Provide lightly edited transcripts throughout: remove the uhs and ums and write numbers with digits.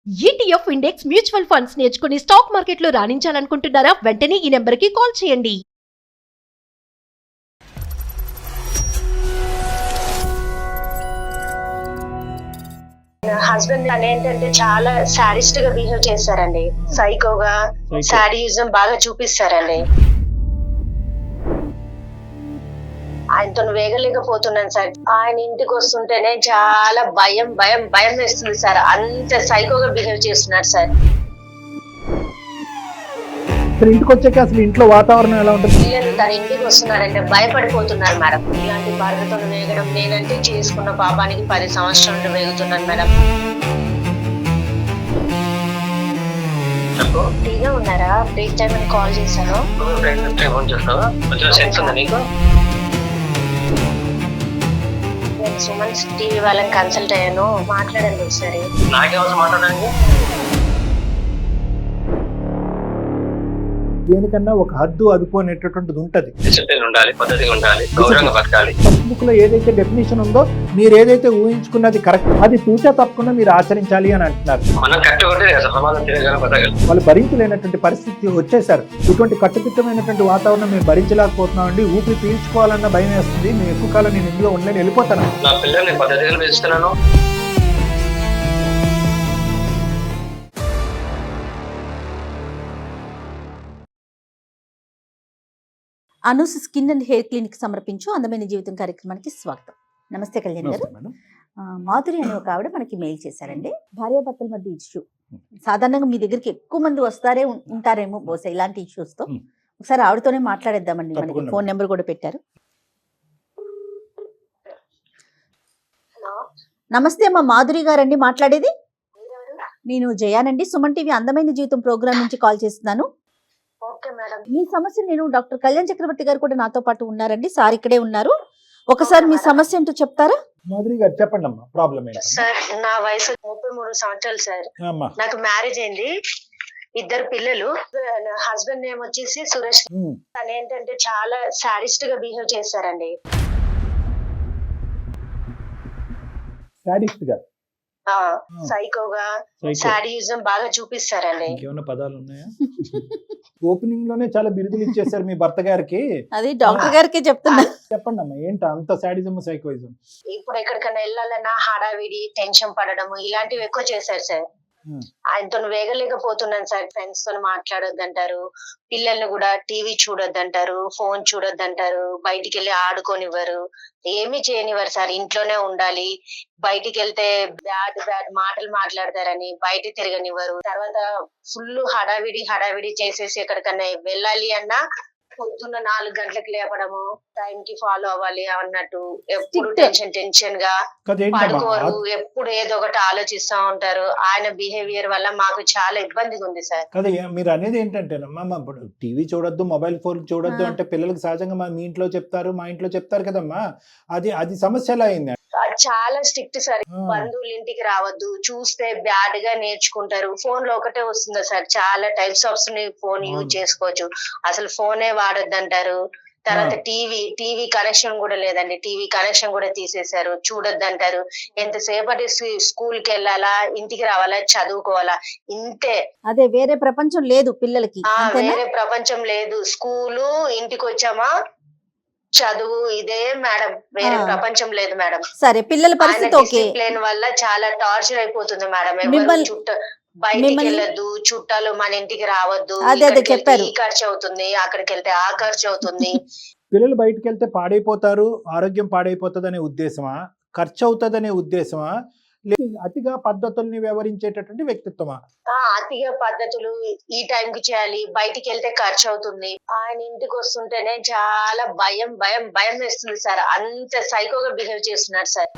ETF index mutual funds నేర్చుకుని stock మార్కెట్లో రాణించాలనుకుంటున్నారా? వెంటనే ఈ నెంబర్కి కాల్ చేయండి. హస్బెండ్ ఏంటంటే చాలా సాడిస్ట్ గా బిహేవ్ చేస్తారండి. సైకోగా సాడిజం బాగా చూపిస్తారండి. ఆయనతో వేగలేకపోతున్నాను సార్. ఆయన ఇంటికి వస్తుంటేనే చాలా భయం భయం భయం వేస్తుంది సార్. అంత సైకోగా బిహేవ్ చేస్తున్నారు సార్. ఇంటికి వచ్చాక అసలు ఇంట్లో వాతావరణం ఎలా ఉంటుంది? పిల్లలు తన ఇంటికి వస్తున్నారంటే భయపడిపోతున్నారు మేడం. ఇలాంటి భర్తతో వేగడం నేనంటే చేసుకున్న పాపానికి 10 సంవత్సరాలు వేగుతున్నాను మేడం. ఫ్రీగా ఉన్నారా? బ్రేక్ టైం అని కాల్ చేశాను. నేను సుమన్ టీవీ వాళ్ళని కన్సల్ట్ అయ్యాను. మాట్లాడండి ఒకసారి. నాకేమో మాట్లాడండి. దేనికన్నా ఒక హద్దు అదుపు అనేటటువంటిది ఉంటది. డిసిప్లిన్ ఉండాలి, పద్ధతిగా ఉండాలి, గౌరవంగా బతకాలి. ఫస్ట్ బుక్ లో ఏదైతే డెఫినేషన్ ఉందో, మీరు ఏదైతే ఊహించుకున్నది కరెక్ట్, అది తూచా తప్పకుండా మీరు ఆచరించాలి అని అంటున్నారు. మనం కట్టుకుంటే సమాజం తిరగల బతకాలి. వాళ్ళు భరించలేనటువంటి పరిస్థితి వచ్చేసారు. ఇటువంటి కట్టుదిట్టమైనటువంటి వాతావరణం మేము భరించలేకపోతున్నామండి. ఊపిరి పీల్చుకోవాలన్న భయం వేస్తుంది. మేము ఎక్కువ కాలం నేను ఇందులో ఉండలేని వెళ్ళిపోతాను. నా పిల్లల్ని పద్ధతిగా పెంచుతున్నాను. Anoos skin and hair clinic సమర్పించు అందమైన జీవితం కార్యక్రమానికి స్వాగతం. నమస్తే కళ్యాణ్ గారు. మాధురి అనే ఒక ఆవిడ మనకి మెయిల్ చేశారండి. భార్యాభర్తల మధ్య ఇష్యూ, సాధారణంగా మీ దగ్గరికి ఎక్కువ మంది ఉంటారేమో బహుశా ఇలాంటి ఇష్యూస్ తో. ఒకసారి ఆవిడతోనే మాట్లాడేద్దామండి. మనకి ఫోన్ నెంబర్ కూడా పెట్టారు. నమస్తే అమ్మా, మాధురి గారండి మాట్లాడేది. నేను జయానండి, సుమన్ టీవీ అందమైన జీవితం ప్రోగ్రామ్ నుంచి కాల్ చేస్తున్నాను. మీ సమస్య నేను డాక్టర్ కళ్యాణ్ చక్రవర్తి గారు కూడా నాతో పాటు ఉన్నారండి. సార్ ఇక్కడే ఉన్నారు. ఒకసారి మీ సమస్య ఏంటో చెప్తారా? మాధురి గారు చెప్పండి అమ్మా, ప్రాబ్లం ఏంటి? సార్ నా వయసు 33 సంవత్సరాలు సార్. నాకు మ్యారేజ్ అయింది, 2 పిల్లలు. హస్బెండ్ నేమ్ వచ్చేసి సురేష్. తను ఏంటంటే చాలా సాడిస్ట్ గా బిహేవ్ చేస్తారండి. సాడిస్ట్ గా, సైకోగా సాడిజం బాగా చూపిస్తారండి. ఇంకేమైనా పదాలు ఉన్నాయా? ఓపెనింగ్ లోనే చాలా బిరుదులు ఇచ్చేసారు మీ భర్త గారికి. అది డాక్టర్ గారికి చెప్తున్నా. చెప్పండి అమ్మా, ఏంటి అంత సాడిజం సైకోయిజం? ఇప్పుడు ఎక్కడికైనా వెళ్ళాలన్నా హడావిడి, టెన్షన్ పడడము ఇలాంటివి ఎక్కువ చేశారు సార్. ఆయనతో వేగలేకపోతున్నాను సార్. ఫ్రెండ్స్ తో మాట్లాడొద్దంటారు, పిల్లల్ని కూడా టీవీ చూడొద్దంటారు, ఫోన్ చూడొద్దంటారు, బయటికి వెళ్ళి ఆడుకోనివ్వరు, ఏమి చేయనివ్వరు సార్. ఇంట్లోనే ఉండాలి. బయటికి వెళ్తే బ్యాడ్ మాటలు మాట్లాడతారని బయట తిరగనివ్వరు. తర్వాత ఫుల్ హడావిడి చేసేసి ఎక్కడికన్నా వెళ్ళాలి అన్నా పొద్దున్న 4 గంటలకు లేపడము, టైం కి ఫాలో అవ్వాలి అన్నట్టు, ఎప్పుడు టెన్షన్ గా పడుకోరు, ఎప్పుడు ఏదో ఒకటి ఆలోచిస్తా ఉంటారు. ఆయన బిహేవియర్ వల్ల మాకు చాలా ఇబ్బందిగా ఉంది సార్. కదా మీరు అనేది ఏంటంటే ఇప్పుడు టీవీ చూడొద్దు, మొబైల్ ఫోన్ చూడొద్దు అంటే పిల్లలకు సహజంగా మీ ఇంట్లో చెప్తారు, మా ఇంట్లో చెప్తారు కదమ్మా. అది సమస్య ఎలా అయింది? చాలా స్ట్రిక్ట్ సార్. బంధువులు ఇంటికి రావద్దు, చూస్తే బ్యాడ్ గా నేర్చుకుంటారు. ఫోన్ లో ఒకటే వస్తుందా సార్, చాలా టైప్స్ ఆఫ్ ఫోన్ యూజ్ చేసుకోవచ్చు, అసలు ఫోనే వాడొద్దంటారు. తర్వాత టీవీ కనెక్షన్ కూడా లేదండి, టీవీ కనెక్షన్ కూడా తీసేశారు, చూడొద్దంటారు. ఎంతసేపటి స్కూల్ కి వెళ్ళాలా, ఇంటికి రావాలా, చదువుకోవాలా, ఇంతే. అదే వేరే ప్రపంచం లేదు పిల్లలకి. వేరే ప్రపంచం లేదు. స్కూలు, ఇంటికి వచ్చామా, చదువు, ఇదే మేడం, వేరే ప్రపంచం లేదు మేడం. సరే, పిల్లల పరిస్థితి ఓకే. డిసిప్లిన్ వల్ల చాలా టార్చర్ అయిపోతుంది మేడం. బయటికి వెళ్ళొద్దు, చుట్టాలు మన ఇంటికి రావద్దు, ఈ ఖర్చు అవుతుంది, అక్కడికి వెళ్తే ఆ ఖర్చు అవుతుంది. పిల్లలు బయటకు వెళ్తే పాడైపోతారు, ఆరోగ్యం పాడైపోతుంది అనే ఉద్దేశమా, ఖర్చు అవుతుంది అనే ఉద్దేశమా, అతిగా పద్ధతుల్ని వ్యవహరించేటటువంటి వ్యక్తిత్వమా? అతిగా పద్ధతులు ఈ టైంకి చేయాలి, బయటికి వెళ్తే ఖర్చు అవుతుంది. ఆయన ఇంటికి వస్తుంటేనే చాలా భయం భయం భయం వేస్తుంది సార్. అంత సైకోగా బిహేవ్ చేస్తున్నారు సార్.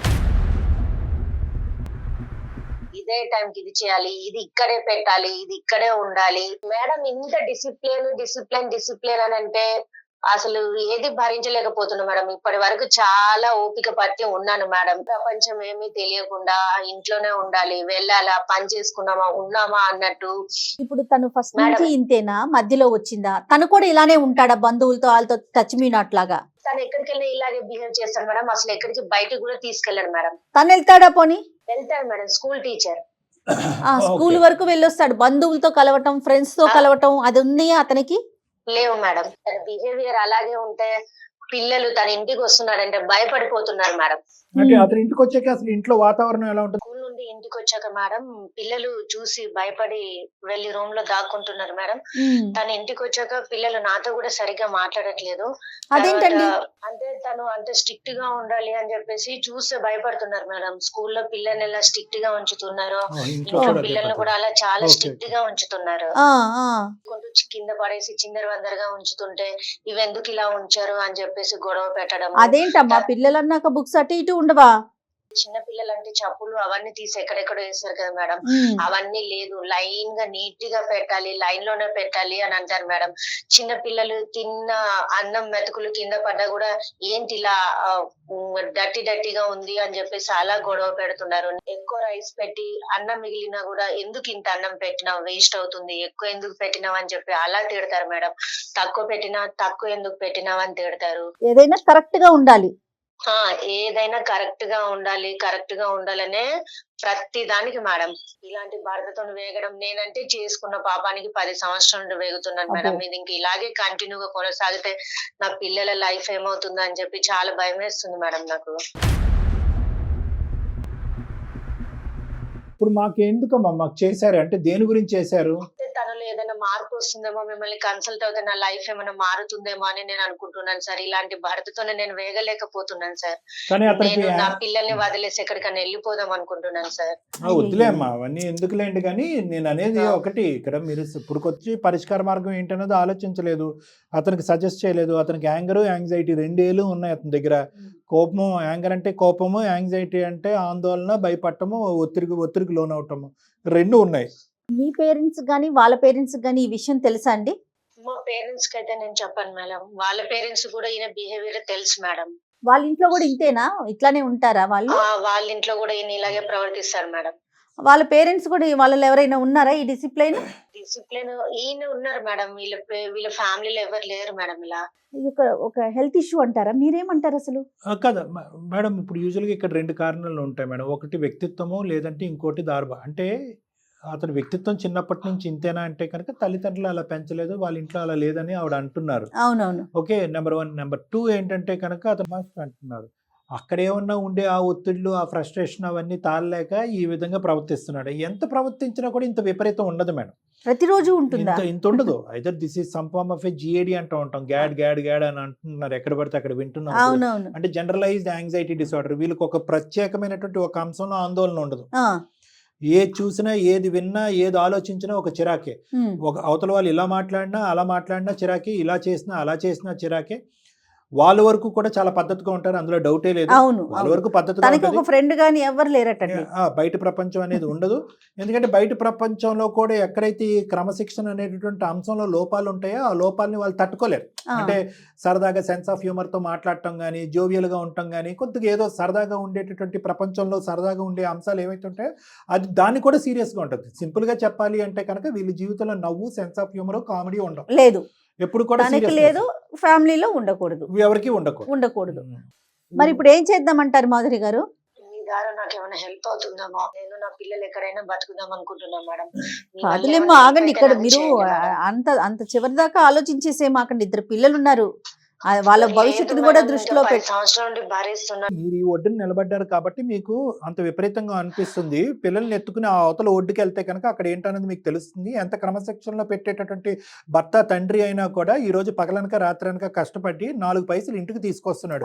ఇదే టైంకి ఇది చేయాలి, ఇది ఇక్కడే పెట్టాలి, ఇది ఇక్కడే ఉండాలి. మేడం ఇంత డిసిప్లిన్ అని అంటే అసలు ఏది భరించలేకపోతున్నా మేడం. ఇప్పటి వరకు చాలా ఓపిక పట్టి ఉన్నాను మేడం. ప్రపంచం ఏమీ తెలియకుండా ఇంట్లోనే ఉండాలి, వెళ్ళాలా, పని చేసుకున్నామా, ఉన్నామా అన్నట్టు. ఇప్పుడు తను ఫస్ట్ నుంచి ఇంతేనా, మధ్యలో వచ్చిందా? తను కూడా ఇలానే ఉంటాడా, బంధువులతో వాళ్ళతో టచ్ మీ నాట్ లాగా? తను ఎక్కడికి వెళ్ళి ఇలాగే బిహేవ్ చేస్తాడు మేడం. అసలు ఎక్కడికి బయటకు కూడా తీసుకెళ్ళాడు మేడం. తను వెళ్తాడా? పోనీ వెళ్తాడు madam, school teacher. School okay. వరకు వెళ్ళొస్తాడు, బంధువులతో కలవటం, ఫ్రెండ్స్ తో కలవటం, అది ఉంది అతనికి. లేవు మేడం. తన బిహేవియర్ అలాగే ఉంటే పిల్లలు తన ఇంటికి వస్తున్నాడంటే భయపడిపోతున్నారు మేడం. అంటే అతని ఇంటికి వచ్చాక అసలు ఇంట్లో వాతావరణం ఎలా ఉంటుంది? స్కూల్ నుండి ఇంటికి వచ్చాక మేడం పిల్లలు చూసి భయపడి వెళ్ళి రూమ్ లో దాక్కుంటున్నారు మేడం. తన ఇంటికి వచ్చాక పిల్లలు నాతో కూడా సరిగ్గా మాట్లాడట్లేదు. అదేంటండి? తర్వాత అంటే తను అంత స్ట్రిక్ట్ గా ఉండాలి అని చెప్పేసి చూస్తే భయపడుతున్నారు మేడం. స్కూల్లో పిల్లల్ని ఎలా స్ట్రిక్ట్ గా ఉంచుతున్నారు, ఇంట్లో ఇంకా కూడా పిల్లల్ని భయపడతారు. కూడా అలా చాలా ఓకే. స్ట్రిక్ట్ గా ఉంచుతున్నారు. ఆ, ఆ. కింద పడేసి చిందర వందరగా ఉంచుతుంటే ఇవెందుకు ఇలా ఉంచారు అని చెప్పేసి గొడవ పెట్టడం. అదేంటమ్మా, పిల్లలు అన్నాక బుక్స్ అటు ఇటు ఉండవా? చిన్న పిల్లలు అంటే చెప్పులు అవన్నీ తీసి ఎక్కడెక్కడో వేస్తారు కదా మేడం. అవన్నీ లేదు, లైన్ గా నీట్ గా పెట్టాలి, లైన్ లోనే పెట్టాలి అని అంటారు మేడం. చిన్న పిల్లలు తిన్న అన్నం మెతుకులు కింద పడ్డా కూడా ఏంటి ఇలా డర్టీగా ఉంది అని చెప్పేసి అలా గొడవ పెడుతున్నారు. ఎక్కువ రైస్ పెట్టి అన్నం మిగిలినా కూడా ఎందుకు ఇంత అన్నం పెట్టినావు, వేస్ట్ అవుతుంది, ఎక్కువ ఎందుకు పెట్టినావు అని చెప్పి అలా తిడతారు మేడం. తక్కువ పెట్టినా తక్కువ ఎందుకు పెట్టినావు అని తిడతారు. ఏదైనా కరెక్ట్ గా ఉండాలి. ఏదైనా కరెక్ట్ గా ఉండాలి, కరెక్ట్ గా ఉండాలనే ప్రతి దానికి మేడం. ఇలాంటి భర్తతో వేగడం, నేనంటే చేసుకున్న పాపానికి 10 సంవత్సరాల నుండి వేగుతున్నాను మేడం. ఇది ఇంక ఇలాగే కంటిన్యూగా కొనసాగితే నా పిల్లల లైఫ్ ఏమవుతుందో అని చెప్పి చాలా భయం వేస్తుంది మేడం నాకు. ఇప్పుడు మాకు ఎందుకమ్మా మాకు చేశారు అంటే దేని గురించి చేశారు? తనలో ఏదైనా మార్పు వస్తుందేమో, మిమ్మల్ని కన్సల్ట్ అవుతే నా లైఫ్ ఏమైనా మారుతుందేమో అని నేను అనుకుంటున్నాను సార్. ఇలాంటి భర్తతోనే నేను వేగలేకపోతున్నాను సార్. కానీ అతనికి నేను నా పిల్లల్ని వదిలేసి ఎక్కడికైనా వెళ్ళిపోదాం అనుకుంటున్నాను సార్. వద్దులే అమ్మా అవన్నీ ఎందుకులేండి. కానీ నేను అనేది ఒకటి, ఇక్కడ మీరు ఇప్పుడుకొచ్చి పరిష్కార మార్గం ఏంటన్నది ఆలోచించలేదు, అతనికి సజెస్ట్ చేయలేదు. అతనికి యాంగర్ యాంగ్జైటీ రెండేళ్ళు ఉన్నాయి అతని దగ్గర. కోపము, యాంగర్ అంటే కోపము, యాంగ్జైటీ అంటే ఆందోళన, భయపడటము, ఒత్తిడికి లోనవటము, రెండు ఉన్నాయి. మీ పేరెంట్స్ గానీ వాళ్ళ పేరెంట్స్ గానీ ఈ విషయం తెలుసా అండి? మా పేరెంట్స్ కి అయితే నేను చెప్పాను మేడం. వాళ్ళ పేరెంట్స్ కూడా ఈయన బిహేవియర్ తెలుసు మేడం. వాళ్ళ ఇంట్లో కూడా ఇంతేనా, ఇట్లానే ఉంటారా వాళ్ళు? వాళ్ళ ఇంట్లో కూడా ఈయన ఇలాగే ప్రవర్తిస్తారు మేడం. వాళ్ళ పేరెంట్స్ కూడా, వాళ్ళలో ఎవరైనా ఉన్నారా ఈ డిసిప్లైన్? డిసిప్లిన్ ఈయన ఉన్నారు మేడం. వీళ్ళ ఫ్యామిలీలో ఎవరు లేరు మేడం ఇలా. ఇది ఒక హెల్త్ ఇష్యూ అంటారా, మీరేమంటారు అసలు? కదా మేడం, ఇప్పుడు యూజువల్గా ఇక్కడ రెండు కారణాలు ఉంటాయి మేడం. ఒకటి వ్యక్తిత్వము, లేదంటే ఇంకోటి దార్భ. అంటే అతని వ్యక్తిత్వం చిన్నప్పటి నుంచి ఇంతేనా అంటే కనుక తల్లిదండ్రులు అలా పెంచలేదు, వాళ్ళ ఇంట్లో అలా లేదని ఆవిడ అంటున్నారు. అవునవును. Okay, number 1. నెంబర్ 2 ఏంటంటే కనుక అతను మాస్టర్ అంటున్నారు. అక్కడ ఏమన్నా ఉండే ఆ ఒత్తిళ్ళు, ఆ ఫ్రస్ట్రేషన్ అవన్నీ తాళలేక ఈ విధంగా ప్రవర్తిస్తున్నాడు. ఎంత ప్రవర్తించినా కూడా ఇంత విపరీతం ఉండదు మేడం. ప్రతిరోజు ఉంటుందా? ఇంత ఉండదు. Either this is some form of a GAD అంటూ ఉంటాం. గ్యాడ్ అని అంటున్నారు, ఎక్కడ పడితే అక్కడ వింటున్నాం. అవునవును. అంటే జనరలైజ్డ్ యాంగ్జైటీ డిసార్డర్. వీళ్ళకి ఒక ప్రత్యేకమైనటువంటి ఒక అంశంలో ఆందోళన ఉండదు. ఏది చూసినా, ఏది విన్నా, ఏది ఆలోచించినా ఒక చిరాకే. ఒక అవతల వాళ్ళు ఇలా మాట్లాడినా, అలా మాట్లాడినా చిరాకే, ఇలా చేసినా, అలా చేసినా చిరాకే. వాళ్ళ వరకు కూడా చాలా పద్ధతిగా ఉంటారు, అందులో డౌటే లేదు. అవును, వాళ్ళ వరకు పద్ధతిగా తనకి ఒక ఫ్రెండ్ గానీ ఎవరు లేరటండి. బయట ప్రపంచం అనేది ఉండదు. ఎందుకంటే బయట ప్రపంచంలో కూడా ఎక్కడైతే ఈ క్రమశిక్షణ అనేటటువంటి అంశంలో లోపాలు ఉంటాయో ఆ లోపాలని వాళ్ళు తట్టుకోలేరు. అంటే సరదాగా సెన్స్ ఆఫ్ హ్యూమర్ తో మాట్లాడటం కానీ, జోవియల్ గా ఉండటం కానీ, కొద్దిగా ఏదో సరదాగా ఉండేటటువంటి ప్రపంచంలో సరదాగా ఉండే అంశాలు ఏవైతే ఉంటాయో అది దాన్ని కూడా సీరియస్ గా ఉంటుంది. సింపుల్ గా చెప్పాలి అంటే కనుక వీళ్ళ జీవితంలో నవ్వు, సెన్స్ ఆఫ్ హ్యూమర్, కామెడీ ఉండవు. లేదు, ఎప్పుడు కూడా లేదు, ఫ్యామిలీలో ఉండకూడదు, ఎవరికి ఉండకూడదు. మరి ఇప్పుడు ఏం చేద్దామంటారు మాధురి గారు? మీ ద్వారా నాకు ఏమైనా హెల్ప్ అవుతుందేమో. నేను నా పిల్లలు ఎక్కడైనా బతుకుదాం అనుకుంటున్నాను మేడం. కాదులేమ్మా, ఆగండి. ఇక్కడ మీరు అంత చివరి దాకా ఆలోచించేసే మాకండి. 2 పిల్లలు ఉన్నారు, వాళ్ళ భవిష్యత్తుని కూడా దృష్టిలో పెట్టి సంవత్సరాల నుండి భరిస్తున్నాను. మీరు ఈ ఒడ్డుని నిలబడ్డారు కాబట్టి మీకు అంత విపరీతంగా అనిపిస్తుంది. పిల్లల్ని ఎత్తుకుని ఆ అవతల ఒడ్డుకి వెళ్తే కనుక అక్కడ ఏంటనేది మీకు తెలుస్తుంది. ఎంత క్రమశిక్షణలో పెట్టేటటువంటి భర్త, తండ్రి అయినా కూడా ఈ రోజు పగలనక రాత్రనక కష్టపడి 4 పైసలు ఇంటికి తీసుకొస్తున్నాడు.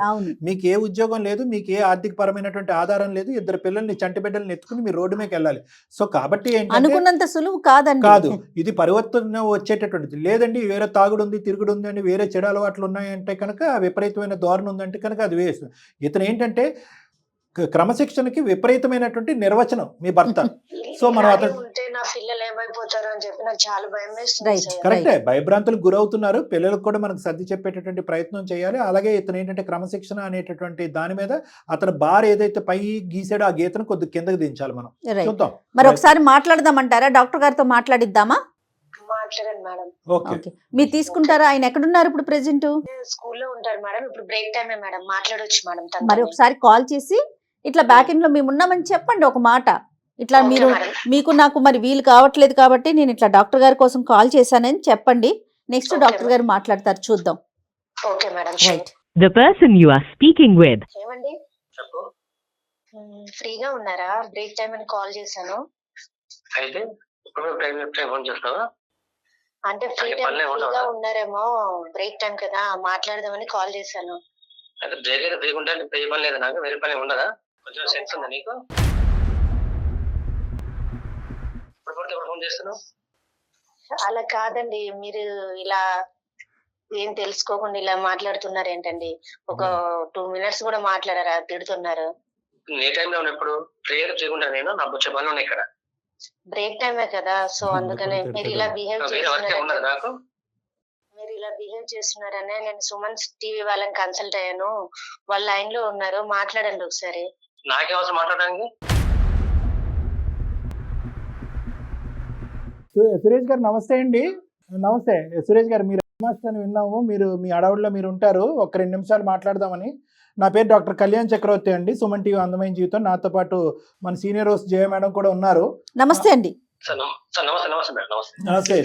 మీకు ఏ ఉద్యోగం లేదు, మీకు ఏ ఆర్థిక పరమైనటువంటి ఆధారం లేదు, 2 పిల్లల్ని, చంటి బిడ్డల్ని ఎత్తుకుని మీరు రోడ్డు మీదకి వెళ్ళాలి. సో కాబట్టి అనుకున్నంత సులువు కాదు. ఇది పరివర్తన వచ్చేటటువంటిది. లేదండి వేరే తాగుడు ఉంది, తిరుగుడు ఉంది అని, వేరే చెడు అలవాట్లు ఉన్నాయంటే కనుక విపరీతమైన ధోరణి ఉందంటే కనుక అది వేస్ట్. ఇతను ఏంటంటే క్రమశిక్షణకి విపరీతమైనటువంటి నిర్వచనం మీ భర్త. సో మనం అతను నా పిల్లలు ఏమైపోతారు అని చెప్పి నాకు చాలా భయం వేస్తుంది. కరెక్టే, భయభ్రాంతులకు గురవుతున్నారు. పిల్లలకు కూడా మనకు సర్ది చెప్పేటటువంటి ప్రయత్నం చేయాలి. అలాగే ఇతను ఏంటంటే క్రమశిక్షణ అనేటటువంటి దాని మీద అతను బార్ ఏదైతే పై గీసాడో ఆ గీతను కొద్దిగా కిందకి దించాలి. మనం చూద్దాం. మరి ఒకసారి మాట్లాడదామంటారా? డాక్టర్ గారితో మాట్లాడిద్దామా? మాట్లాడండి మేడం. ఓకే, మీరు తీసుకుంటారా? ఆయన ఎక్కడున్నారు ఇప్పుడు ప్రెసెంట్? స్కూల్లో ఉంటారు మేడం. ఇప్పుడు బ్రేక్ టైమే మేడం, మాట్లాడొచ్చు మేడం. మరి ఒకసారి కాల్ చేసి ఇట్లా బ్యాక్ ఎండ్ లో మేము ఉన్నామని చెప్పండి ఒక మాట. ఇట్లా ఓకే మీరు మేడం. మీకు నాకు మరి వీలు కావట్లేదు కాబట్టి నేను ఇట్లా డాక్టర్ గారి కోసం కాల్ చేశానని చెప్పండి. నెక్స్ట్ ఓకే డాక్టర్ గారు మాట్లాడతారు, చూద్దాం. Okay madam. Right. The person you are speaking with ఏమండి చెప్పు. ఫ్రీగా ఉన్నారా? బ్రేక్ టైం అని కాల్ చేశాను. అయితే ఇప్పుడు టైం ఫోన్ చేస్తావా? అంటే అంటే పనులు ఏమి ఫ్రీగా ఉండవా? ఉన్నారేమో, బ్రేక్ టైం కదా మాట్లాడదామని కాల్ చేశాను. అయితే బ్రేక్ అయితే ఫ్రీగా ఉంటే ఏ పని లేదు నాకు, వేరే పని ఉండదా? కొంచెం సెన్స్ ఉందా నీకు? ఇప్పుడు పడితే ఇప్పుడు ఫోన్ చేస్తున్నావు. అలా కాదండి, మీరు ఇలా ఏం తెలుసుకోకుండా ఇలా మాట్లాడుతున్నారు ఏంటండి? ఒక 2 minutes కూడా మాట్లాడారా? తిడుతున్నారు. ఏ టైంలో ఉన్నప్పుడు ఫ్రీగా ఫ్రీగా నేను నా వచ్చే పనులు ఉన్నాయి ఇక్కడ. బ్రేక్ టైమే కదా, సో అందుకనే మీరు ఇలా బిహేవ్ వేరే వర్క్ ఉండదు చేస్తున్నారని నాకు. మీరు ఇలా బిహేవ్ చేస్తున్నారనే నేను సుమన్ టీవీ వాళ్ళని కన్సల్ట్ అయ్యాను. వాళ్ళ లైన్ లో ఉన్నారు, మాట్లాడండి ఒకసారి. నాకే అవసరం మాట్లాడడానికి. సురేష్ గారు నమస్తే అండి. నమస్తే సురేష్ గారు, మీరు మాస్టర్ అని విన్నాము. మీరు మీ అడవుల్లో మీరు ఉంటారు. ఒక 2 నిమిషాలు మాట్లాడదామని. నా పేరు డాక్టర్ కళ్యాణ్ చక్రవర్తి అండి, సుమన్ టీవీ అందమైన జీవితం. నాతో పాటు మన సీనియర్ హోస్ట్ జయ మేడం కూడా ఉన్నారు. నమస్తే అండి. సార్ నమస్తే నమస్తే మేడం. నమస్తే. నమస్తే.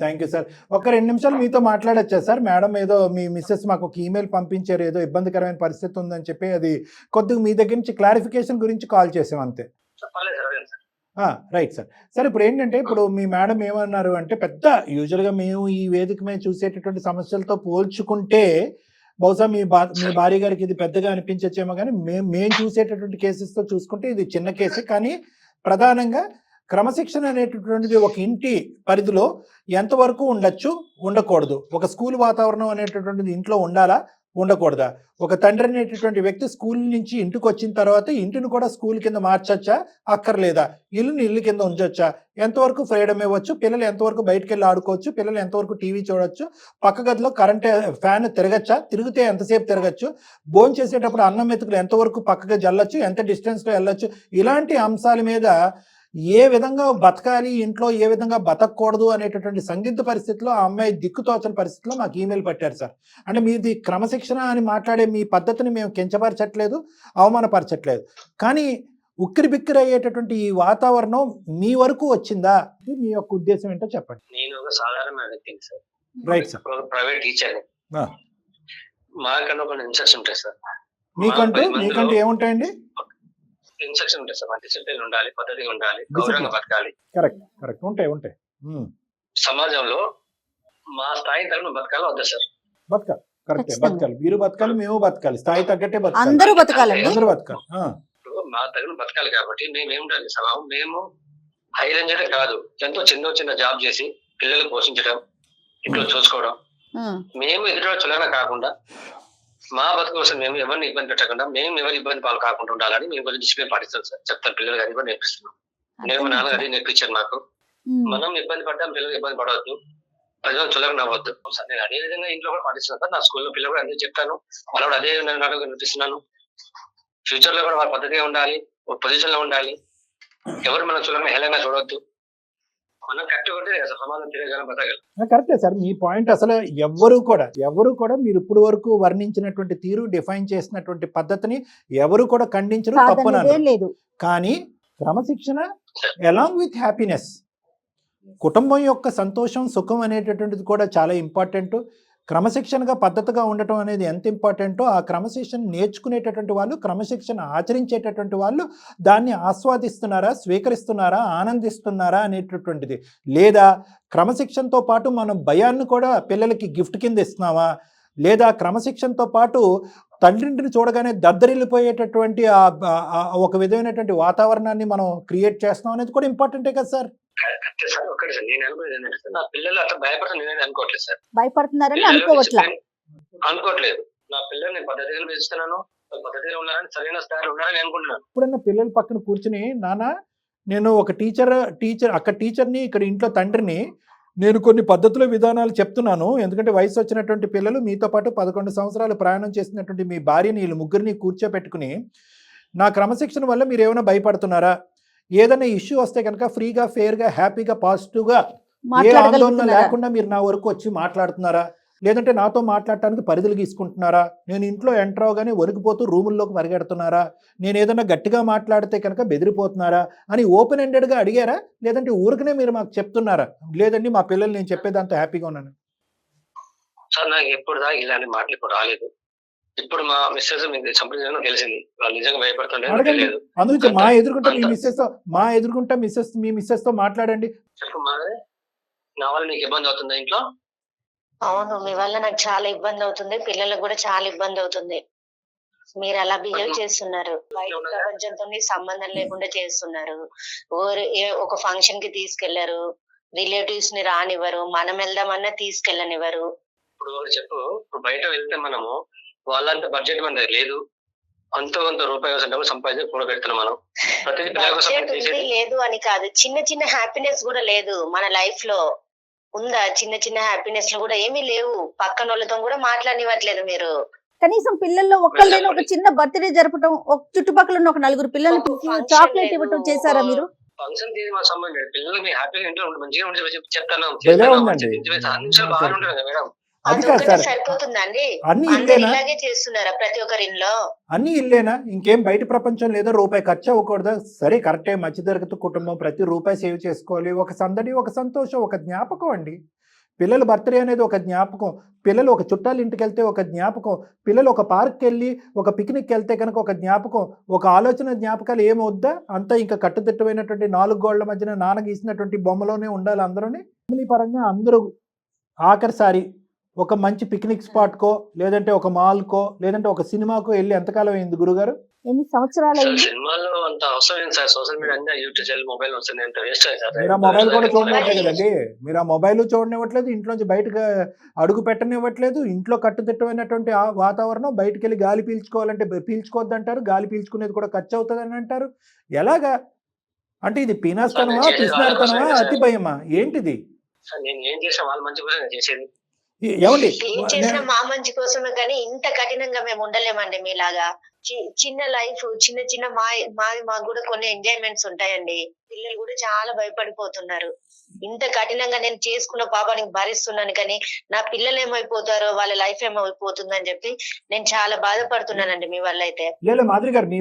Thank you sir. ఒక 2 నిమిషాలు మీతో మాట్లాడొచ్చా సార్? మేడం ఏదో మీ మిస్సెస్ మాకు ఒక ఈమెయిల్ పంపించారు, ఏదో ఇబ్బందికరమైన పరిస్థితి ఉందని చెప్పి, అది కొద్దిగా మీ దగ్గర నుంచి క్లారిఫికేషన్ గురించి కాల్ చేసాం అంతే. పర్లేదు సార్, అదేం సార్. Right sir. సార్ ఇప్పుడు ఏంటంటే, ఇప్పుడు మీ మేడం ఏమన్నారు అంటే, పెద్ద యూజువల్గా మేము ఈ వేదిక మీద చూసేటటువంటి సమస్యలతో పోల్చుకుంటే బహుశా మీ భార్య గారికి ఇది పెద్దగా అనిపించచ్చేమో, కానీ మేము చూసేటటువంటి కేసెస్తో చూసుకుంటే ఇది చిన్న కేసే. కానీ ప్రధానంగా క్రమశిక్షణ అనేటటువంటిది ఒక ఇంటి పరిధిలో ఎంతవరకు ఉండొచ్చు, ఉండకూడదు? ఒక స్కూల్ వాతావరణం అనేటటువంటిది ఇంట్లో ఉండాలా, ఉండకూడదా? ఒక తండ్రి అనేటటువంటి వ్యక్తి స్కూల్ నుంచి ఇంటికి వచ్చిన తర్వాత ఇంటిని కూడా స్కూల్ కింద మార్చొచ్చా, అక్కర్లేదా? ఇల్లుని ఇల్లు కింద ఉంచొచ్చా? ఎంతవరకు ఫ్రీడమ్ ఇవ్వచ్చు? పిల్లలు ఎంతవరకు బయటకు వెళ్ళి ఆడుకోవచ్చు? పిల్లలు ఎంతవరకు టీవీ చూడొచ్చు? పక్క గదిలో ఫ్యాన్ తిరగచ్చా? తిరిగితే ఎంతసేపు తిరగచ్చు? భోజనం చేసేటప్పుడు అన్నం మెతుకులు ఎంతవరకు పక్కగా జల్లచ్చు? ఎంత డిస్టెన్స్లో వెళ్ళొచ్చు? ఇలాంటి అంశాల మీద ఏ విధంగా బతకాలి ఇంట్లో, ఏ విధంగా బతకూడదు అనేటటువంటి సందిగ్ధ పరిస్థితిలో ఆ అమ్మాయి దిక్కుతోచని పరిస్థితిలో మాకు ఈమెయిల్ పెట్టారు సార్. అంటే మీది క్రమశిక్షణ అని మాట్లాడే మీ పద్ధతిని మేము కించపరచట్లేదు, అవమానపరచట్లేదు. కానీ ఉక్కిరి బిక్కిరి అయ్యేటటువంటి ఈ వాతావరణం మీ వరకు వచ్చిందా? మీ యొక్క ఉద్దేశం ఏంటో చెప్పండి. నేను ఒక సాధారణ వ్యక్తిని సార్. Right sir. ఒక ప్రైవేట్ టీచర్. మాకన్నా కొన్ని ఇన్స్ట్రక్షన్ ఉంటాయి సార్. మీకంటూ ఏముంటాయండి? ఇన్స్ట్రక్షన్ ఉంటాయి సార్. డిసిప్లిన్ ఉండాలి, పద్ధతిగా ఉండాలి, గౌరవంగా బతకాలి. కరెక్ట్. ఉంటాయి. సమాజంలో మా స్థాయి తరపున బతకాలి వద్దా సార్? బతకాలి. కరెక్ట్. బతకాలి. మీరు బతకాలి, మేము బతకాలి. స్థాయి తగ్గట్టే బతకాలి. అందరూ బతకాలండి. అందరూ బతకాలి. ఇప్పుడు మా తగిన బతకాలి కాబట్టి మేము ఏముండాలి స్వభావం? మేము హై రేంజ్ కాదు, ఎంతో చిన్న జాబ్ చేసి పిల్లలు పోషించడం, ఇంట్లో చూసుకోవడం. మేము ఎదురు చులన కాకుండా మా బతుకు కోసం మేము ఎవరిని ఇబ్బంది పెట్టకుండా, మేము ఎవరి ఇబ్బంది పాలు కాకుండా ఉండాలని మేము కొంచెం డిసిప్లిన్ పాటిస్తాం సార్. చెప్తాను, పిల్లలు గారికి కూడా నేర్పిస్తున్నాం. నేను మా నాన్నగారి నేర్పించాను నాకు. మనం ఇబ్బంది పడ్డాం, పిల్లలు ఇబ్బంది పడవద్దు, ప్రజలు చులక నవ్వద్దు. నేను అదే విధంగా ఇంట్లో కూడా పాటిస్తున్నాను సార్. నా స్కూల్లో పిల్లలు కూడా అదే చెప్తాను, వాళ్ళు కూడా అదే నాకు నేర్పిస్తున్నాను. ఫ్యూచర్ లో కూడా వాళ్ళ పద్ధతిగా ఉండాలి, ఒక పొజిషన్ లో ఉండాలి. ఎవరు మనం చులకన హేళనగా చూడవద్దు. మనం కరెక్ట్ ఉంటే సమాజం తిరగలం, బతకగలం. కరెక్టే సార్. మీ పాయింట్ అసలు ఎవరు కూడా మీరు ఇప్పుడు వరకు వర్ణించినటువంటి తీరు, డిఫైన్ చేసినటువంటి పద్ధతిని ఎవరు కూడా ఖండించరు, తప్పనరు. లేదు. కానీ క్రమశిక్షణ అలాంగ్ విత్ హ్యాపీనెస్, కుటుంబం యొక్క సంతోషం, సుఖం అనేటటువంటిది కూడా చాలా ఇంపార్టెంట్. క్రమశిక్షణగా పద్ధతిగా ఉండటం అనేది ఎంత ఇంపార్టెంటో, ఆ క్రమశిక్షణ నేర్చుకునేటటువంటి వాళ్ళు, క్రమశిక్షణ ఆచరించేటటువంటి వాళ్ళు దాన్ని ఆస్వాదిస్తున్నారా, స్వీకరిస్తున్నారా, ఆనందిస్తున్నారా అనేటటువంటిది. లేదా క్రమశిక్షణతో పాటు మనం భయాన్ని కూడా పిల్లలకి గిఫ్ట్ కింద ఇస్తున్నామా, లేదా క్రమశిక్షణతో పాటు తండ్రింటిని చూడగానే దద్దరిల్లిపోయేటటువంటి ఒక విధమైనటువంటి వాతావరణాన్ని మనం క్రియేట్ చేస్తున్నాం అనేది కూడా ఇంపార్టెంటే కదా సార్. Correct sir. ఒకటి సార్, నేను అనుకునేది ఏంటంటే నా పిల్లలు అట్లా భయపడతాను నేనే అనుకోవట్లేదు సార్. భయపడుతున్నారని అనుకోవట్లేదు. నా పిల్లలు నేను పద్ధతిగా పెంచుతున్నాను, పద్ధతిగా ఉన్నారని, సరైన స్థాయిలో ఉన్నారని అనుకుంటున్నాను. ఎప్పుడన్నా పిల్లల పక్కన కూర్చుని, నాన్న నేను ఒక టీచర్ అక్కడ టీచర్ని, ఇక్కడ ఇంట్లో తండ్రిని, నేను కొన్ని పద్ధతుల విధానాలు చెప్తున్నాను. ఎందుకంటే వయసు వచ్చినటువంటి పిల్లలు, మీతో పాటు 11 సంవత్సరాలు ప్రయాణం చేసినటువంటి మీ భార్యని, వీళ్ళు ముగ్గురిని కూర్చోపెట్టుకుని, నా క్రమశిక్షణ వల్ల మీరు ఏమైనా భయపడుతున్నారా, ఏదైనా ఇష్యూ వస్తే కనుక ఫ్రీగా, ఫెయిర్గా, హ్యాపీగా, పాజిటివ్గా, ఏ ఆందోళన లేకుండా మీరు నా వరకు వచ్చి మాట్లాడుతున్నారా, లేదంటే నాతో మాట్లాడటానికి పరిధులు గీసుకుంటున్నారా? నేను ఇంట్లో ఎంటర్ అవగానే వణికిపోతూ రూముల్లోకి పరిగెడుతున్నారా? నేను ఏదైనా గట్టిగా మాట్లాడితే కనుక బెదిరిపోతున్నారా అని ఓపెన్ ఎండెడ్గా అడిగారా? లేదంటే ఊరికనే మీరు మాకు చెప్తున్నారా? లేదండి మా పిల్లలు నేను చెప్పేదాంతో హ్యాపీగా ఉన్నాను. సార్ నాకు ఎప్పుడు దాకా ఇలాంటి మాటలు ఇప్పుడు రాలేదు. ఇప్పుడు మా మిస్సెస్ మీకు సంప్రదించడం తెలిసింది. వాళ్ళు నిజంగా భయపడుతుండే అడగండి. తెలియదు. అందుకే మా ఎదుర్కొంటా మీ మిస్సెస్ తో మాట్లాడండి. చెప్పు మాధవి, నా వల్ల నీకు ఇబ్బంది అవుతుందా ఇంట్లో? అవును, మీ వల్ల నాకు చాలా ఇబ్బంది అవుతుంది, పిల్లలకు కూడా చాలా ఇబ్బంది అవుతుంది. మీరు అలా బిహేవ్ చేస్తున్నారు, బయట ప్రపంచంతో సంబంధం లేకుండా చేస్తున్నారు. ఒక ఫంక్షన్ కి తీసుకెళ్లారు, రిలేటివ్స్ ని రానివ్వరు, మనం వెళ్దామన్నా తీసుకెళ్ళనివ్వరు. ఇప్పుడు చెప్పు, ఇప్పుడు బయట వెళ్తే మనము వాళ్ళంత బడ్జెట్ మన దగ్గర లేదు. అంతో కొంత రూపాయి డబ్బులు సంపాదించి కూడా పెడుతున్నాం మనం. ప్రతి బడ్జెట్ ఉంది లేదు అని కాదు, చిన్న చిన్న హ్యాపీనెస్ కూడా లేదు మన లైఫ్ లో. ఉందా? చిన్న చిన్న హ్యాపీనెస్ లో కూడా ఏమీ లేవు. పక్కన వాళ్ళతో కూడా మాట్లాడివ్వట్లేదు మీరు. కనీసం పిల్లల్లో ఒక్కళ్ళైనా ఒక చిన్న బర్త్డే జరపడం, ఒక చుట్టుపక్కల ఉన్న ఒక నలుగురు పిల్లలు చాక్లెట్ ఇవ్వటం చేశారా మీరు? ఫంక్షన్ తీసి మా సంబంధం పిల్లలు మీ హ్యాపీగా ఇంట్లో మంచిగా ఉండి చెప్తాను బాగుంటుంది మేడం. అది కాదు సార్, సరిపోతుందండి. అన్ని అందరు ఇల్లేనా? ఇలాగే చేస్తున్నారా ప్రతి ఒక్కరి ఇంట్లో? అన్ని ఇల్లేనా? ఇంకేం బయట ప్రపంచం లేదా? రూపాయి ఖర్చు అవ్వకూడదా? సరే కరెక్టే, మధ్యతరగతి కుటుంబం, ప్రతి రూపాయి సేవ్ చేసుకోవాలి. ఒక సందడి, ఒక సంతోషం, ఒక జ్ఞాపకం అండి. పిల్లల బర్త్డే అనేది ఒక జ్ఞాపకం, పిల్లలు ఒక చుట్టాల ఇంటికి వెళ్తే ఒక జ్ఞాపకం, పిల్లలు ఒక పార్క్కి వెళ్ళి ఒక పిక్నిక్కి వెళ్తే కనుక ఒక జ్ఞాపకం, ఒక ఆలోచన జ్ఞాపకాలు ఏమవుద్దా? అంతా ఇంకా కట్టుదిట్టమైనటువంటి 4 గోళ్ల మధ్యన నాన్న గీసినటువంటి బొమ్మలోనే ఉండాలి అందరూని. ఫ్యామిలీ పరంగా అందరూ ఆఖరిసారి ఒక మంచి పిక్నిక్ స్పాట్కో, లేదంటే ఒక మాల్కో, లేదంటే ఒక సినిమాకో వెళ్ళి ఎంతకాలం అయింది గురుగారు? ఎన్ని సంవత్సరాలు అయింది? సినిమాలో అంత అవసరం ఏంటి సార్? సోషల్ మీడియా అన్ని యూట్యూబ్ మొబైల్ వస్తుంది, అంత వేస్ట్ సార్. మీరు ఆ మొబైల్ కూడా చూడనివ్వట్లేదు కదండి. మీరు ఆ మొబైల్ చూడనివ్వట్లేదు, ఇంట్లోంచి బయటకు అడుగు పెట్టనివ్వట్లేదు. ఇంట్లో కట్టుదిట్టమైనటువంటి వాతావరణం, బయటకు వెళ్ళి గాలి పీల్చుకోవాలంటే పీల్చుకోవద్దు అంటారు, గాలి పీల్చుకునేది కూడా ఖర్చు అవుతుంది అని అంటారు. ఎలాగా? అంటే ఇది పీనాస్తనమా, పిసినారితనమా, అతి భయమా, ఏంటిది? నేను ఏం చేసా వాళ్ళ మంచి కోసం నేను చేసేది. ఏమండి, ఏం చేసినా మా మంచి కోసమే, కానీ ఇంత కఠినంగా మేము ఉండలేమండి మీలాగా. చిన్న లైఫ్, చిన్న చిన్న మాకు కూడా కొన్ని ఎంజాయ్మెంట్స్ ఉంటాయండి. పిల్లలు కూడా చాలా భయపడిపోతున్నారు. ఇంత కఠినంగా నేను చేసుకున్న పాపానికి భరిస్తున్నాను, కానీ నా పిల్లలు ఏమైపోతారో, వాళ్ళ లైఫ్ ఏమైపోతుందని చెప్పి నేను చాలా బాధపడుతున్నానండి మీ వల్ల. అయితే లేదు మాధురి గారు, మీ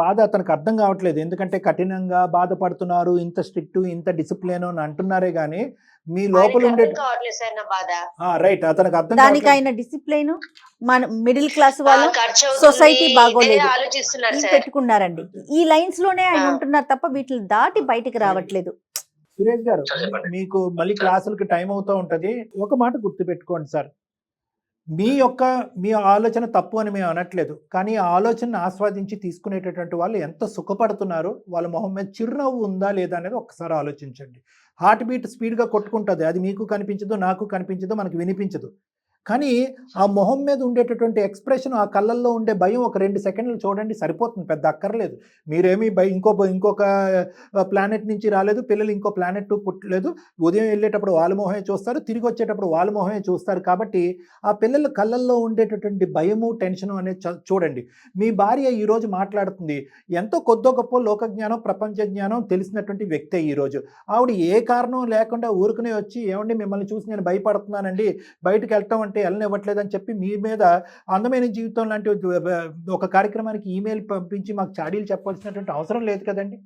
బాధ అతనికి అర్థం కావట్లేదు. ఎందుకంటే కఠినంగా బాధపడుతున్నారు, ఇంత స్ట్రిక్ట్, ఇంత డిసిప్లిన్ అని అంటున్నారే గానీ మీ లోపల ఉండే కావట్లేదు సార్ నా బాధ. రైట్, అతనికి అర్థం దానికి ఆయన డిసిప్లైన్, మన మిడిల్ క్లాస్ వాళ్ళు, సొసైటీ బాగోలేదు ఆలోచిస్తున్నారు ఇవి సార్. పెట్టుకున్నారండి. ఈ లైన్స్ లోనే ఆయన ఉంటున్నారు తప్ప వీటిని దాటి బయటికి రావట్లేదు. సురేష్ గారు, మీకు మళ్ళీ క్లాసులకి టైం అవుతూ ఉంటది. ఒక మాట గుర్తుపెట్టుకోండి సార్, మీ ఆలోచన తప్పు అని మేము అనట్లేదు, కానీ ఆ ఆలోచనను ఆస్వాదించి తీసుకునేటటువంటి వాళ్ళు ఎంత సుఖపడుతున్నారు, వాళ్ళ మొహం మీద చిరునవ్వు ఉందా లేదా అనేది ఒక్కసారి ఆలోచించండి. హార్ట్ బీట్ స్పీడ్గా కొట్టుకుంటుంది, అది మీకు కనిపించదు, నాకు కనిపించదు, మనకు వినిపించదు. కానీ ఆ మొహం మీద ఉండేటటువంటి ఎక్స్ప్రెషన్, ఆ కళ్ళల్లో ఉండే భయం ఒక 2 సెకండ్లు చూడండి, సరిపోతుంది, పెద్ద అక్కర్లేదు. మీరేమీ ఇంకొక ప్లానెట్ నుంచి రాలేదు, పిల్లలు ఇంకో ప్లానెట్ పుట్టలేదు. ఉదయం వెళ్ళేటప్పుడు వాళ్ళ మొహమే చూస్తారు, తిరిగి వచ్చేటప్పుడు వాళ్ళ మొహమే చూస్తారు. కాబట్టి ఆ పిల్లల కళ్ళల్లో ఉండేటటువంటి భయము, టెన్షను అనేది చూడండి. మీ భార్య ఈరోజు మాట్లాడుతుంది, ఎంతో కొద్దో గొప్ప లోకజ్ఞానం, ప్రపంచ జ్ఞానం తెలిసినటువంటి వ్యక్తే ఈరోజు. ఆవిడ ఏ కారణం లేకుండా ఊరుకునే వచ్చి, ఏమండి మిమ్మల్ని చూసి నేను భయపడుతున్నానండి, బయటకు వెళ్ళటం అంటే వెళ్ళనివ్వట్లేదని చెప్పి మీ మీద అందమైన జీవితం లాంటి ఒక కార్యక్రమానికి ఈమెయిల్ పంపించి మాకు చాడీలు చెప్పాల్సినటువంటి అవసరం లేదు కదండి.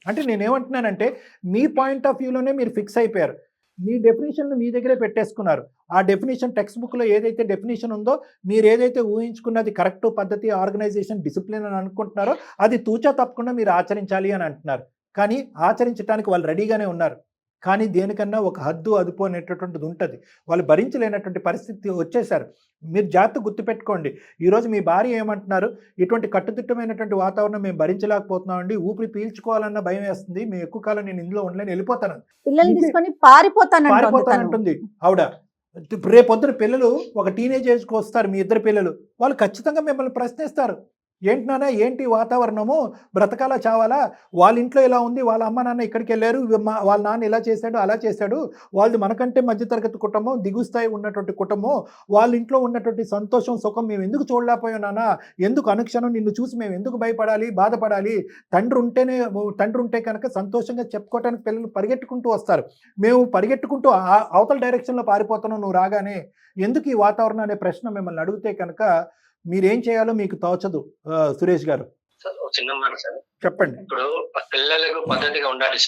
అంటే నేనేమంటున్నానంటే, మీ పాయింట్ ఆఫ్ వ్యూలోనే మీరు ఫిక్స్ అయిపోయారు, మీ డెఫినేషన్లు మీ దగ్గరే పెట్టేసుకున్నారు. ఆ డెఫినేషన్ టెక్స్ట్ బుక్లో ఏదైతే డెఫినేషన్ ఉందో, మీరు ఏదైతే ఊహించుకున్నది కరెక్ట్ పద్ధతి, ఆర్గనైజేషన్, డిసిప్లిన్ అని అనుకుంటున్నారో అది తూచా తప్పకుండా మీరు ఆచరించాలి అని అంటున్నారు. కానీ ఆచరించడానికి వాళ్ళు రెడీగానే ఉన్నారు. కానీ దేనికన్నా ఒక హద్దు, అదుపు అనేటటువంటిది ఉంటుంది. వాళ్ళు భరించలేనటువంటి పరిస్థితి వచ్చేసారు. మీరు జాగ్రత్త గుర్తుపెట్టుకోండి. ఈరోజు మీ భార్య ఏమంటున్నారు, ఇటువంటి కట్టుదిట్టమైనటువంటి వాతావరణం మేము భరించలేకపోతున్నామండి, ఊపిరి పీల్చుకోవాలన్న భయం వేస్తుంది, మేము ఎక్కువ కాలం నేను ఇందులో ఉండలేను, వెళ్ళిపోతాను, పిల్లల్ని తీసుకొని పారిపోతానంటుంది ఆవిడ. రేపొద్దున పిల్లలు ఒక టీనేజ్ ఏజ్కి వస్తారు, మీ ఇద్దరు పిల్లలు, వాళ్ళు ఖచ్చితంగా మిమ్మల్ని ప్రశ్నిస్తారు, ఏంటి నాన్న ఏంటి వాతావరణము, బ్రతకాలా చావాలా, వాళ్ళ ఇంట్లో ఇలా ఉంది, వాళ్ళ అమ్మ నాన్న ఇక్కడికి వెళ్ళారు, వాళ్ళ నాన్న ఇలా చేశాడు అలా చేశాడు, వాళ్ళది మనకంటే మధ్యతరగతి కుటుంబం, దిగు స్థాయి ఉన్నటువంటి కుటుంబం, వాళ్ళ ఇంట్లో ఉన్నటువంటి సంతోషం సుఖం మేము ఎందుకు చూడలేకపోయాం నాన్న, ఎందుకు అనుక్షణం నిన్ను చూసి మేము ఎందుకు భయపడాలి బాధపడాలి, తండ్రి ఉంటే కనుక సంతోషంగా చెప్పుకోవడానికి పిల్లలు పరిగెట్టుకుంటూ వస్తారు, మేము పరిగెట్టుకుంటూ అవతల డైరెక్షన్లో పారిపోతున్నాం నువ్వు రాగానే, ఎందుకు ఈ వాతావరణం అనే ప్రశ్న మిమ్మల్ని అడిగితే కనుక మీరేం చేయాలో మీకు తోచదు. సురేష్ గారు చిన్న మాట సార్, చెప్పండి. ఇప్పుడు పిల్లలకు పద్ధతిగా ఉండాలి,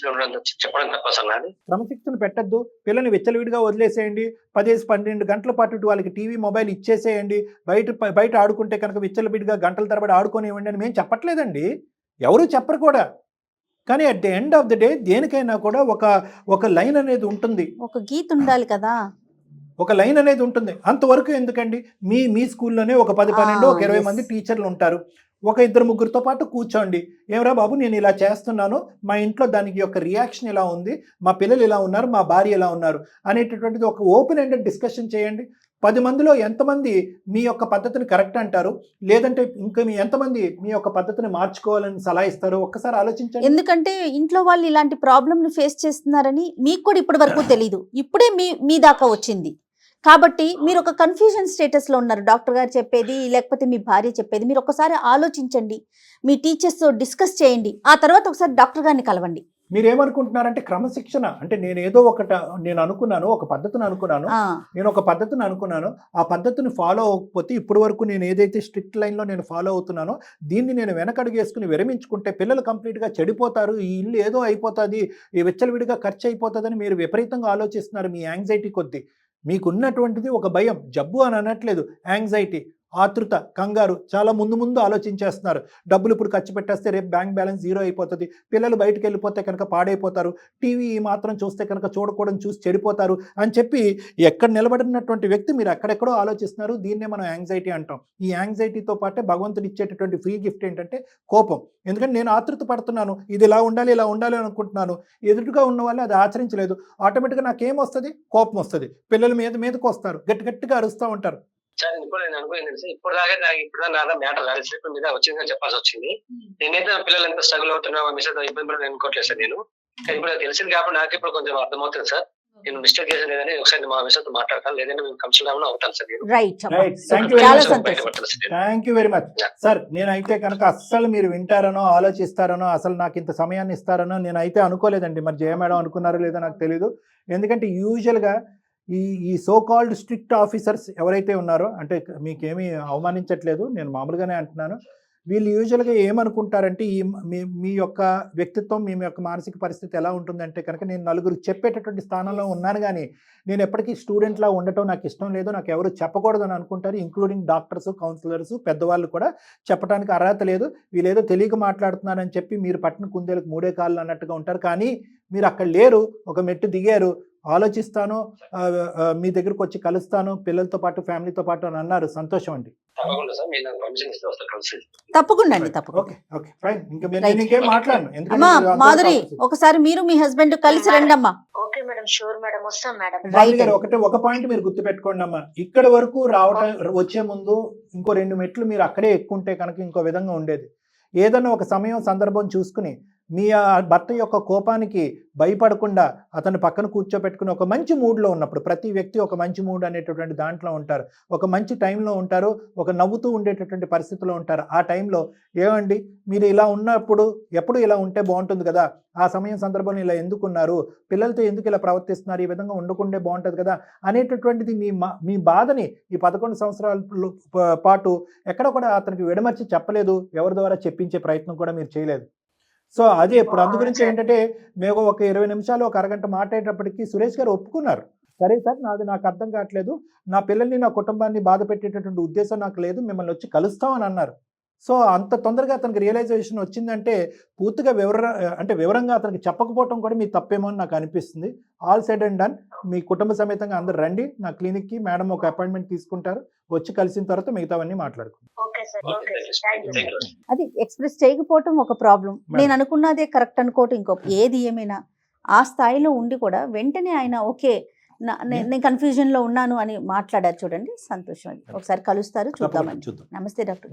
చెప్పడం తప్ప సార్ నాది. క్రమశిక్షణ పెట్టద్దు, పిల్లల్ని విచ్చలవిడిగా వదిలేసేయండి, 10-12 గంటల పాటు వాళ్ళకి టీవీ మొబైల్ ఇచ్చేసేయండి, బయట ఆడుకుంటే కనుక విచ్చలవిడిగా గంటల తరబడి ఆడుకోనివ్వండి అని మేము చెప్పట్లేదండి, ఎవరు చెప్పరు కూడా. కానీ at the end of the day దేనికైనా కూడా ఒక లైన్ అనేది ఉంటుంది, ఒక గీత ఉండాలి కదా, ఒక లైన్ అనేది ఉంటుంది. అంతవరకు ఎందుకండి, మీ స్కూల్లోనే ఒక 10-12 ఒక 20 మంది టీచర్లు ఉంటారు, ఒక 2-3 పాటు కూర్చోండి, ఏమరా బాబు నేను ఇలా చేస్తున్నాను, మా ఇంట్లో దానికి యొక్క రియాక్షన్ ఇలా ఉంది, మా పిల్లలు ఇలా ఉన్నారు, మా భార్య ఎలా ఉన్నారు అనేటటువంటిది ఒక ఓపెన్ ఎండెడ్ డిస్కషన్ చేయండి. 10 మందిలో ఎంతమంది మీ యొక్క పద్ధతిని కరెక్ట్ అంటారు, లేదంటే ఇంకా ఎంతమంది మీ యొక్క పద్ధతిని మార్చుకోవాలని సలహా ఇస్తారు, ఒక్కసారి ఆలోచించండి. ఎందుకంటే ఇంట్లో వాళ్ళు ఇలాంటి ప్రాబ్లమ్ని ఫేస్ చేస్తున్నారని మీకు కూడా ఇప్పటి వరకు తెలియదు, ఇప్పుడే మీ దాకా వచ్చింది కాబట్టి మీరు ఒక కన్ఫ్యూజన్ స్టేటస్లో ఉన్నారు. డాక్టర్ గారు చెప్పేది లేకపోతే మీ భార్య చెప్పేది మీరు ఒకసారి ఆలోచించండి, మీ టీచర్స్తో డిస్కస్ చేయండి, ఆ తర్వాత ఒకసారి డాక్టర్ గారిని కలవండి. మీరేమనుకుంటున్నారంటే క్రమశిక్షణ అంటే నేను అనుకున్నాను, ఒక పద్ధతిని అనుకున్నాను, ఆ పద్ధతిని ఫాలో అవ్వకపోతే ఇప్పటి వరకు నేను ఏదైతే స్ట్రిక్ట్ లైన్లో నేను ఫాలో అవుతున్నానో దీన్ని నేను వెనకడుగేసుకుని విరమించుకుంటే పిల్లలు కంప్లీట్గా చెడిపోతారు, ఈ ఇల్లు ఏదో అయిపోతుంది, ఈ విచ్చలవిడిగా ఖర్చు అయిపోతుందని మీరు విపరీతంగా ఆలోచిస్తున్నారు. మీ యాంగ్జైటీ కొద్దీ మీకున్నటువంటిది ఒక భయం, జబ్బు అని అనట్లేదు, యాంగ్జైటీ, ఆతృత, కంగారు, చాలా ముందు ఆలోచించేస్తున్నారు. డబ్బులు ఇప్పుడు ఖర్చు పెట్టేస్తే రేపు బ్యాంక్ బ్యాలెన్స్ 0 అయిపోతుంది, పిల్లలు బయటకు వెళ్ళిపోతే కనుక పాడైపోతారు, టీవీ మాత్రం చూస్తే కనుక చూడకూడదు చూసి చెడిపోతారు అని చెప్పి ఎక్కడ నిలబడినటువంటి వ్యక్తి మీరు అక్కడెక్కడో ఆలోచిస్తున్నారు. దీన్నే మనం యాంగ్జైటీ అంటాం. ఈ యాంగ్జైటీతో పాటే భగవంతుడు ఇచ్చేటటువంటి ఫ్రీ గిఫ్ట్ ఏంటంటే కోపం. ఎందుకంటే నేను ఆతృత పడుతున్నాను, ఇది ఇలా ఉండాలి అనుకుంటున్నాను, ఎదురుగా ఉన్న వాళ్ళు అది ఆచరించలేదు, ఆటోమేటిక్గా నాకేమొస్తుంది, కోపం వస్తుంది, పిల్లల మీదకి వస్తారు, గట్టిగా అరుస్తూ ఉంటారు. సార్ ఇప్పుడు నేను అనుకున్నాను, ఇప్పుడు దాకా మ్యాటర్ రాలేదు మీద వచ్చిందని చెప్పాల్సి వచ్చింది. నేనైతే పిల్లలు ఎంత స్ట్రగుల్ అవుతున్నా మిస్ అవుతా ఇబ్బంది పడని అనుకోవట్లేదు సార్ నేను. ఇప్పుడు తెలిసింది కాబట్టి నాకు ఇప్పుడు కొంచెం అర్థమవుతుంది సార్, నేను మిస్టేక్ చేసిన లేదని ఒకసారి మా మిస్ తో మాట్లాడతాను, లేదంటే మేము కన్సల్ట్ అవ్వడం అవుతాను sir. Thank you very much sir. నేనైతే కనుక అస్సలు మీరు వింటారనో ఆలోచిస్తారనో అసలు నాకు ఇంత సమయాన్ని ఇస్తారనో నేనైతే అనుకోలేదండి. మరి జయ మేడం అనుకున్నారో లేదో నాకు తెలీదు. ఎందుకంటే యూజువల్గా ఈ సో కాల్డ్ స్ట్రిక్ట్ ఆఫీసర్స్ ఎవరైతే ఉన్నారో, అంటే మీకేమీ అవమానించట్లేదు, నేను మామూలుగానే అంటున్నాను, వీళ్ళు యూజువల్గా ఏమనుకుంటారంటే మీ యొక్క వ్యక్తిత్వం, మీ యొక్క మానసిక పరిస్థితి ఎలా ఉంటుందంటే కనుక నేను నలుగురు చెప్పేటటువంటి స్థానంలో ఉన్నాను, కానీ నేను ఎప్పటికీ స్టూడెంట్లా ఉండటం నాకు ఇష్టం లేదు, నాకు ఎవరు చెప్పకూడదు అని అనుకుంటారు. ఇంక్లూడింగ్ డాక్టర్స్, కౌన్సిలర్స్, పెద్దవాళ్ళు కూడా చెప్పడానికి అర్హత లేదు, వీళ్ళేదో తెలియక మాట్లాడుతున్నారని చెప్పి మీరు పట్టిన కుందేలకు 3 కాళ్ళు అన్నట్టుగా ఉంటారు. కానీ మీరు అక్కడ లేరు, ఒక మెట్టు దిగారు, ఆలోచిస్తాను, మీ దగ్గరకు వచ్చి కలుస్తాను పిల్లలతో పాటు ఫ్యామిలీతో పాటు అని అన్నారు. సంతోషం అండి. తప్పకుండా అండి, మాధురి ఒకసారి మీరు మీ హస్బెండ్ కలిసి రండి అమ్మా. ఒక పాయింట్ మీరు గుర్తుపెట్టుకోండి అమ్మా, ఇక్కడ వరకు వచ్చే ముందు ఇంకో 2 మెట్లు మీరు అక్కడే ఎక్కుంటే కనుక ఇంకో విధంగా ఉండేది. ఏదన్నా ఒక సమయం సందర్భం చూసుకుని మీ భర్త యొక్క కోపానికి భయపడకుండా అతను పక్కన కూర్చోపెట్టుకుని ఒక మంచి మూడ్లో ఉన్నప్పుడు, ప్రతి వ్యక్తి ఒక మంచి మూడ్ అనేటటువంటి దాంట్లో ఉంటారు, ఒక మంచి టైంలో ఉంటారు, ఒక నవ్వుతూ ఉండేటటువంటి పరిస్థితిలో ఉంటారు. ఆ టైంలో ఏమండి మీరు ఇలా ఉన్నప్పుడు ఎప్పుడు ఇలా ఉంటే బాగుంటుంది కదా, ఆ సమయం సందర్భంలో ఇలా ఎందుకున్నారు, పిల్లలతో ఎందుకు ఇలా ప్రవర్తిస్తున్నారు, ఈ విధంగా ఉండకుండే బాగుంటుంది కదా అనేటటువంటిది మీ బాధని ఈ 11 సంవత్సరాల పాటు ఎక్కడ కూడా అతనికి విడమర్చి చెప్పలేదు, ఎవరి ద్వారా చెప్పించే ప్రయత్నం కూడా మీరు చేయలేదు. సో అదే ఇప్పుడు అందు గురించి ఏంటంటే మేము ఒక 20 నిమిషాలు ఒక అరగంట మాట్లాడేటప్పటికి సురేష్ గారు ఒప్పుకున్నారు, సరే సార్ నాకు అర్థం కావట్లేదు, నా పిల్లల్ని నా కుటుంబాన్ని బాధ పెట్టేటటువంటి ఉద్దేశం నాకు లేదు, మిమ్మల్ని వచ్చి కలుస్తామని అన్నారు. సో అంత తొందరగా అతనికి రియలైజేషన్ వచ్చిందంటే పూర్తిగా వివరంగా అతనికి చెప్పకపోవటం కూడా మీ తప్పేమో అని నాకు అనిపిస్తుంది. ఆల్ సెడ్ అండ్ డన్, మీ కుటుంబ సమేతంగా అందరు రండి నా క్లినిక్కి, మేడం ఒక అపాయింట్మెంట్ తీసుకుంటారు, వచ్చి కలిసిన తర్వాత మిగతావన్నీ మాట్లాడుకుంటాం. అది ఎక్స్ప్రెస్ చేయకపోవటం ఒక ప్రాబ్లం, నేను అనుకున్నదే కరెక్ట్ అనుకోవటం ఇంకో, ఏది ఏమైనా ఆ స్థాయిలో ఉండి కూడా వెంటనే ఆయన ఓకే నేను కన్ఫ్యూజన్లో ఉన్నాను అని మాట్లాడారు. చూడండి సంతోషం, ఒకసారి కలుస్తారు, చూద్దామండి. నమస్తే డాక్టర్.